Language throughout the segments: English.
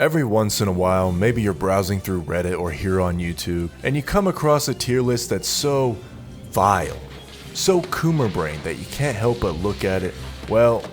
Every once in a while, maybe you're browsing through Reddit or here on YouTube, and you come across a tier list that's so vile, so Coomer brain that you can't help but look at it. Well,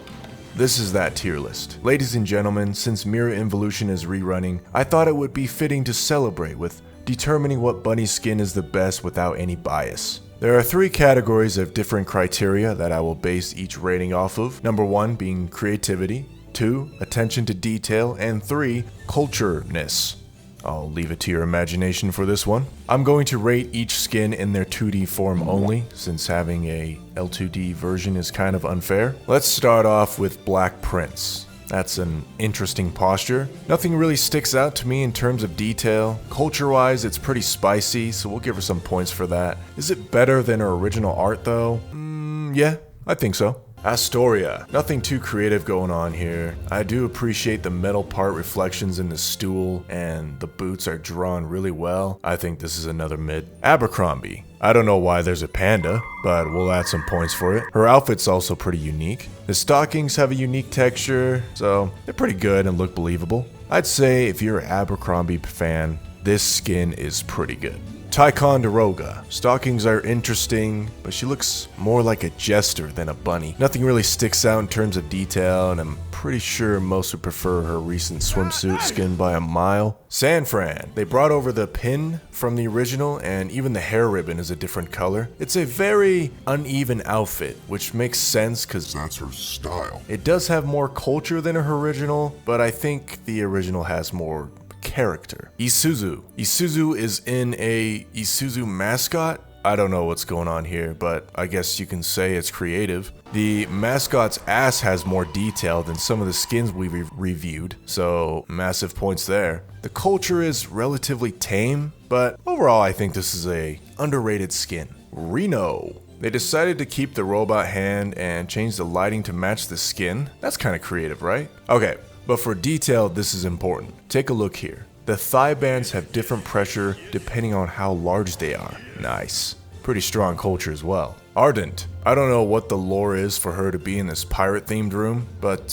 this is that tier list. Ladies and gentlemen, since Mirror Involution is rerunning, I thought it would be fitting to celebrate with determining what bunny skin is the best without any bias. There are 3 categories of different criteria that I will base each rating off of. Number 1 being creativity, 2, attention to detail, and 3, cultureness. I'll leave it to your imagination for this one. I'm going to rate each skin in their 2D form only, since having a L2D version is kind of unfair. Let's start off with Black Prince. That's an interesting posture. Nothing really sticks out to me in terms of detail. Culture-wise, it's pretty spicy, so we'll give her some points for that. Is it better than her original art though? Yeah, I think so. Astoria. Nothing too creative going on here. I do appreciate the metal part reflections in the stool, and the boots are drawn really well. I think this is another mid. Abercrombie. I don't know why there's a panda, but we'll add some points for it. Her outfit's also pretty unique. The stockings have a unique texture, so they're pretty good and look believable. I'd say if you're an Abercrombie fan, this skin is pretty good. Ticonderoga. Stockings are interesting, but she looks more like a jester than a bunny. Nothing really sticks out in terms of detail, and I'm pretty sure most would prefer her recent swimsuit skin by a mile. San Fran. They brought over the pin from the original, and even the hair ribbon is a different color. It's a very uneven outfit, which makes sense because that's her style. It does have more culture than her original, but I think the original has more character. Isuzu. Isuzu is in a Isuzu mascot. I don't know what's going on here, but I guess you can say it's creative. The mascot's ass has more detail than some of the skins we've reviewed, so massive points there. The culture is relatively tame, but overall I think this is a underrated skin. Reno. They decided to keep the robot hand and change the lighting to match the skin. That's kind of creative, right? Okay. But for detail, this is important. Take a look here. The thigh bands have different pressure depending on how large they are. Nice. Pretty strong culture as well. Ardent. I don't know what the lore is for her to be in this pirate-themed room, but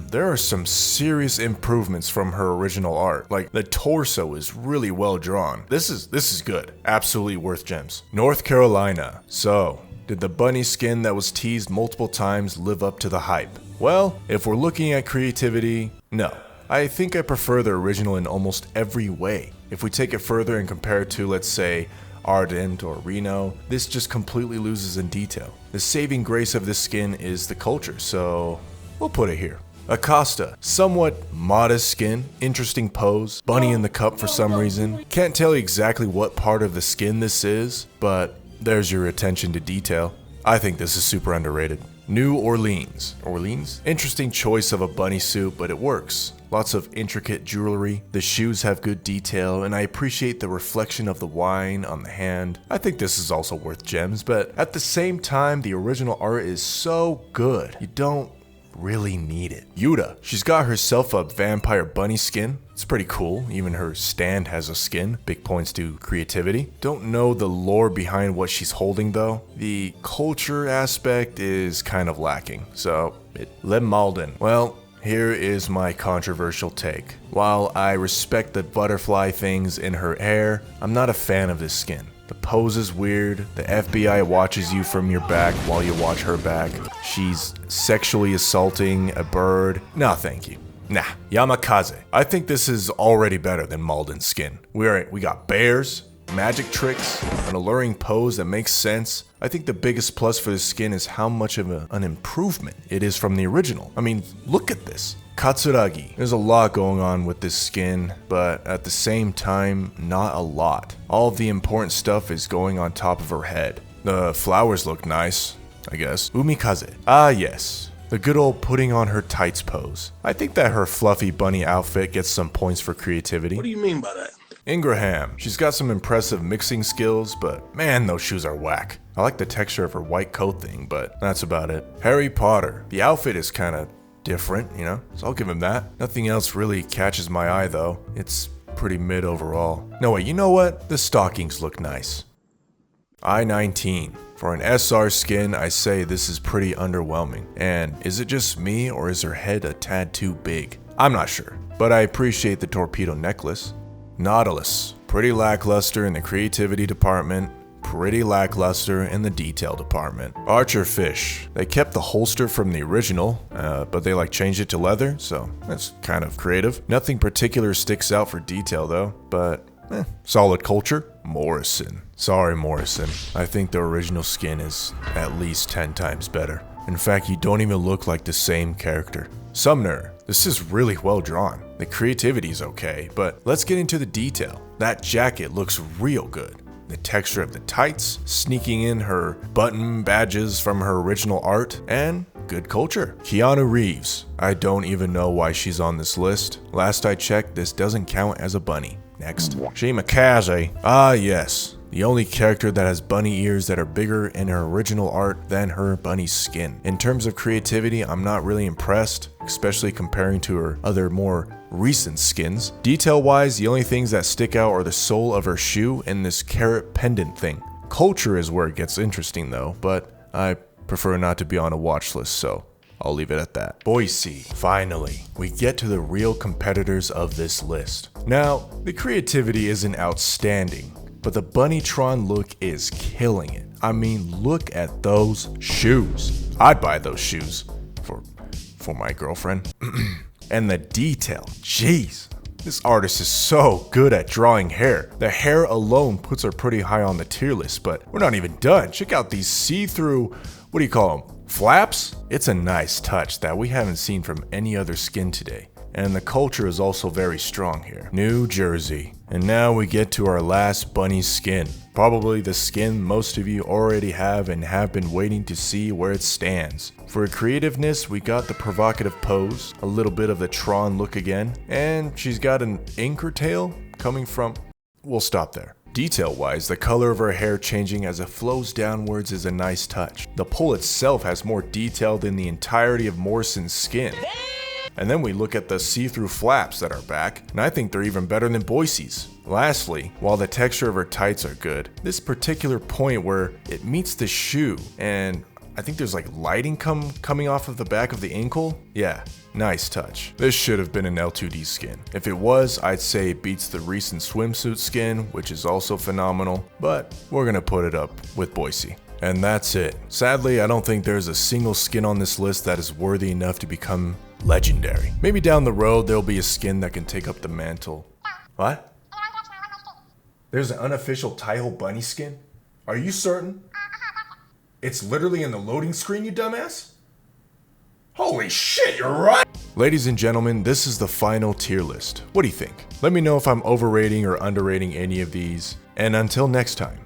there are some serious improvements from her original art. Like, the torso is really well drawn. This is good. Absolutely worth gems. North Carolina. So, did the bunny skin that was teased multiple times live up to the hype? Well, if we're looking at creativity, no. I think I prefer the original in almost every way. If we take it further and compare it to, let's say, Ardent or Reno, this just completely loses in detail. The saving grace of this skin is the culture, so we'll put it here. Acosta, somewhat modest skin, interesting pose, bunny in the cup for some reason. Can't tell you exactly what part of the skin this is, but there's your attention to detail. I think this is super underrated. New Orleans. Orleans? Interesting choice of a bunny suit, but it works. Lots of intricate jewelry, the shoes have good detail, and I appreciate the reflection of the wine on the hand. I think this is also worth gems, but at the same time, the original art is so good, you don't really need it. Yuta. She's got herself a vampire bunny skin. It's pretty cool. Even her stand has a skin. Big points to creativity. Don't know the lore behind what she's holding though. The culture aspect is kind of lacking. So, Lem Malden. Well, here is my controversial take. While I respect the butterfly things in her hair, I'm not a fan of this skin. The pose is weird, the FBI watches you from your back while you watch her back. She's sexually assaulting a bird. No, thank you. Nah. Yamakaze. I think this is already better than Malden's skin. We got bears, magic tricks, an alluring pose that makes sense. I think the biggest plus for this skin is how much of an improvement it is from the original. I mean, look at this. Katsuragi. There's a lot going on with this skin, but at the same time, not a lot. All of the important stuff is going on top of her head. The flowers look nice, I guess. Umikaze. Ah yes, the good old putting on her tights pose. I think that her fluffy bunny outfit gets some points for creativity. What do you mean by that? Ingraham. She's got some impressive mixing skills, but man, those shoes are whack. I like the texture of her white coat thing, but that's about it. Harry Potter. The outfit is kind of different, you know, so I'll give him that. Nothing else really catches my eye though. It's pretty mid overall. No wait, you know what? The stockings look nice. I-19. For an SR skin, I say this is pretty underwhelming. And is it just me or is her head a tad too big? I'm not sure, but I appreciate the torpedo necklace. Nautilus, pretty lackluster in the creativity department, pretty lackluster in the detail department. Archerfish, they kept the holster from the original, but they changed it to leather, so that's kind of creative. Nothing particular sticks out for detail though, but solid culture. Morrison. Sorry, Morrison. I think the original skin is at least 10 times better. In fact, you don't even look like the same character. Sumner, this is really well drawn. The creativity is okay, but let's get into the detail. That jacket looks real good. The texture of the tights, sneaking in her button badges from her original art, and good culture. Keanu Reeves. I don't even know why she's on this list. Last I checked, this doesn't count as a bunny. Next. Shimakaze. Ah yes. The only character that has bunny ears that are bigger in her original art than her bunny skin. In terms of creativity, I'm not really impressed, especially comparing to her other more recent skins. Detail wise, the only things that stick out are the sole of her shoe and this carrot pendant thing. Culture is where it gets interesting though, but I prefer not to be on a watch list, so I'll leave it at that. Boise. Finally, we get to the real competitors of this list. Now, the creativity isn't outstanding, but the Bunnytron look is killing it. I mean, look at those shoes. I'd buy those shoes for my girlfriend. And the detail, jeez. This artist is so good at drawing hair. The hair alone puts her pretty high on the tier list, but we're not even done. Check out these see-through, what do you call them? Flaps? It's a nice touch that we haven't seen from any other skin today. And the culture is also very strong here. New Jersey. And now we get to our last bunny skin. Probably the skin most of you already have and have been waiting to see where it stands. For creativeness, we got the provocative pose, a little bit of the Tron look again, and she's got an anchor tail coming from... We'll stop there. Detail-wise, the color of her hair changing as it flows downwards is a nice touch. The pull itself has more detail than the entirety of Morrison's skin. And then we look at the see-through flaps that are back, and I think they're even better than Boise's. Lastly, while the texture of her tights are good, this particular point where it meets the shoe, and I think there's lighting coming off of the back of the ankle. Yeah, nice touch. This should have been an L2D skin. If it was, I'd say it beats the recent swimsuit skin, which is also phenomenal, but we're gonna put it up with Boise. And that's it. Sadly, I don't think there's a single skin on this list that is worthy enough to become legendary. Maybe down the road there'll be a skin that can take up the mantle. What? There's an unofficial Taiho bunny skin? Are you certain? It's literally in the loading screen, you dumbass? Holy shit, you're right! Ladies and gentlemen, this is the final tier list. What do you think? Let me know if I'm overrating or underrating any of these. And until next time,